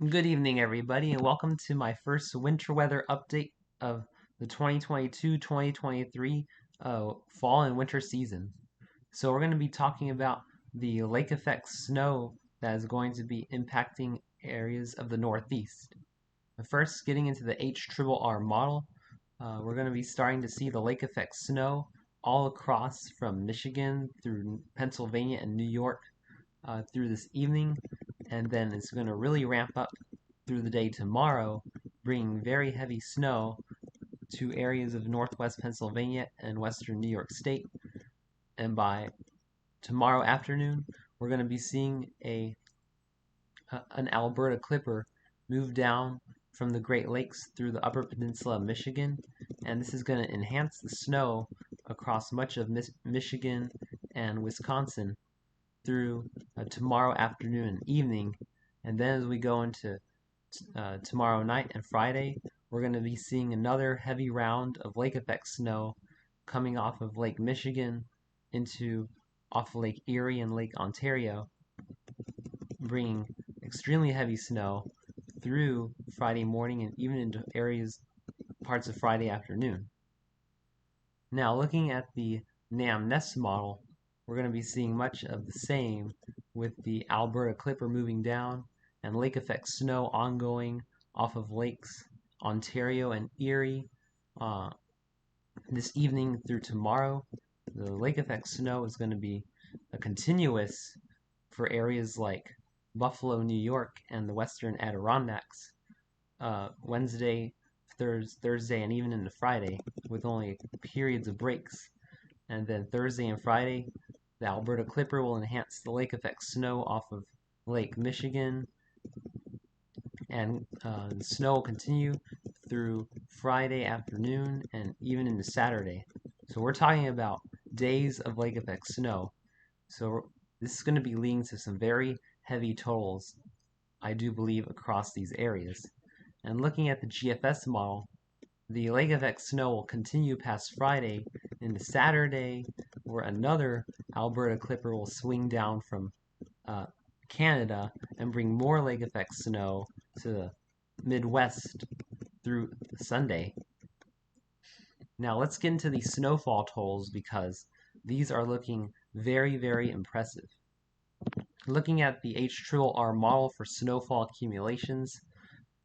Good evening, everybody, and welcome to my first winter weather update of the 2022-2023 fall and winter season. So we're going to be talking about the lake effect snow that is going to be impacting areas of the Northeast. But first, getting into the HRRR model, we're going to be starting to see the lake effect snow all across from Michigan through Pennsylvania and New York through this evening, and then it's going to really ramp up through the day tomorrow, bringing very heavy snow to areas of northwest Pennsylvania and western New York State. And by tomorrow afternoon, we're going to be seeing an Alberta Clipper move down from the Great Lakes through the Upper Peninsula of Michigan, and this is going to enhance the snow across much of Michigan and Wisconsin through tomorrow afternoon and evening. And then as we go into tomorrow night and Friday, we're going to be seeing another heavy round of lake effect snow coming off of Lake Michigan off Lake Erie and Lake Ontario, bringing extremely heavy snow through Friday morning and even into parts of Friday afternoon. Now, looking at the NAM-NEST model, we're going to be seeing much of the same with the Alberta Clipper moving down and lake effect snow ongoing off of lakes Ontario and Erie this evening through tomorrow. The lake effect snow is going to be continuous for areas like Buffalo, New York, and the western Adirondacks Wednesday, Thursday, and even into Friday, with only periods of breaks. And then Thursday and Friday, the Alberta Clipper will enhance the lake effect snow off of Lake Michigan, and the snow will continue through Friday afternoon and even into Saturday. So we're talking about days of lake effect snow. So this is going to be leading to some very heavy totals, I do believe, across these areas. And looking at the GFS model, the lake effect snow will continue past Friday into Saturday, where another Alberta Clipper will swing down from Canada and bring more lake effect snow to the Midwest through Sunday. Now let's get into these snowfall totals because these are looking very, very impressive. Looking at the HRRR model for snowfall accumulations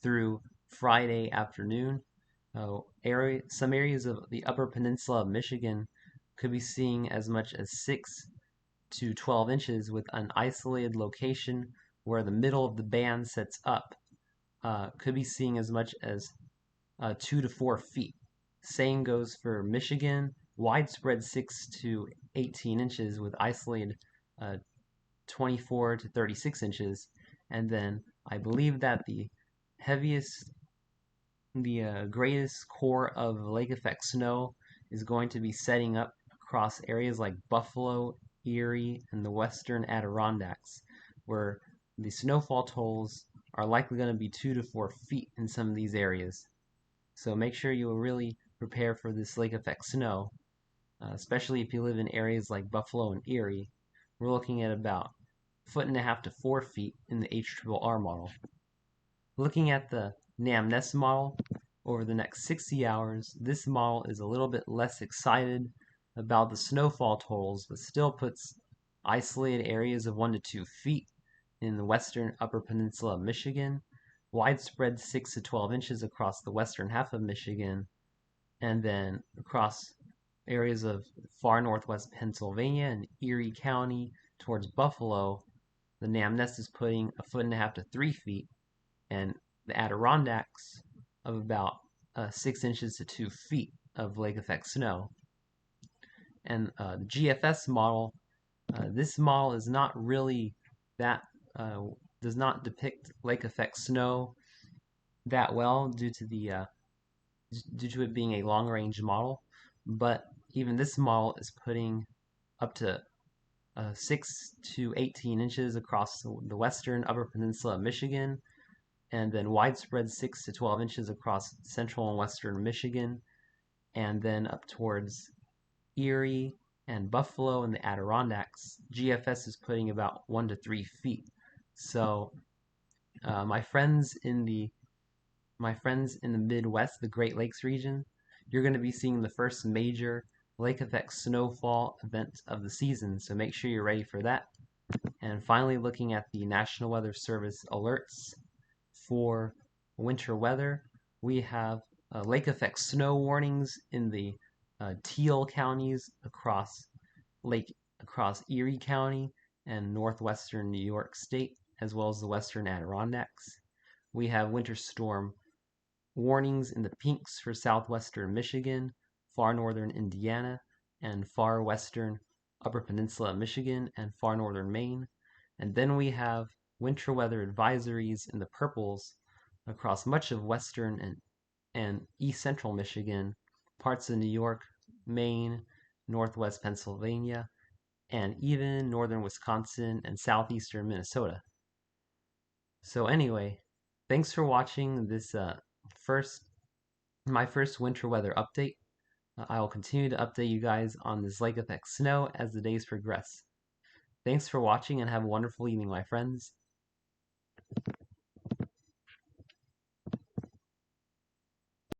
through Friday afternoon, some areas of the Upper Peninsula of Michigan could be seeing as much as 6 to 12 inches, with an isolated location where the middle of the band sets up could be seeing as much as 2 to 4 feet. Same goes for Michigan, widespread 6 to 18 inches with isolated 24 to 36 inches. And then I believe that the greatest core of lake effect snow is going to be setting up across areas like Buffalo, Erie, and the western Adirondacks, where the snowfall totals are likely going to be 2 to 4 feet in some of these areas. So make sure you really prepare for this lake effect snow, especially if you live in areas like Buffalo and Erie. We're looking at about 1.5 to 4 feet in the HRRR model. Looking at the NAM-NEST model over the next 60 hours, this model is a little bit less excited about the snowfall totals, but still puts isolated areas of 1 to 2 feet in the western Upper Peninsula of Michigan, widespread 6 to 12 inches across the western half of Michigan, and then across areas of far northwest Pennsylvania and Erie County towards Buffalo, the NAM-NEST is putting 1.5 to 3 feet, and the Adirondacks of about 6 inches to 2 feet of lake effect snow. And the GFS model, this model is not really does not depict lake effect snow that well due to it being a long range model, but even this model is putting up to 6 to 18 inches across the western Upper Peninsula of Michigan, and then widespread 6 to 12 inches across central and western Michigan, and then up towards Erie and Buffalo and the Adirondacks. GFS is putting about 1 to 3 feet. So My friends in the Midwest, the Great Lakes region, you're going to be seeing the first major lake effect snowfall event of the season, so make sure you're ready for that. And finally, looking at the National Weather Service alerts for winter weather, we have lake effect snow warnings in the teal counties across Erie County and northwestern New York State, as well as the western Adirondacks. We have winter storm warnings in the pinks for southwestern Michigan, far northern Indiana, and far western Upper Peninsula of Michigan and far northern Maine. And then we have winter weather advisories in the purples across much of western and east central Michigan, parts of New York, Maine, northwest Pennsylvania, and even northern Wisconsin and southeastern Minnesota. So anyway, thanks for watching this first my first winter weather update. I will continue to update you guys on this lake effect snow as the days progress. Thanks for watching and have a wonderful evening, my friends.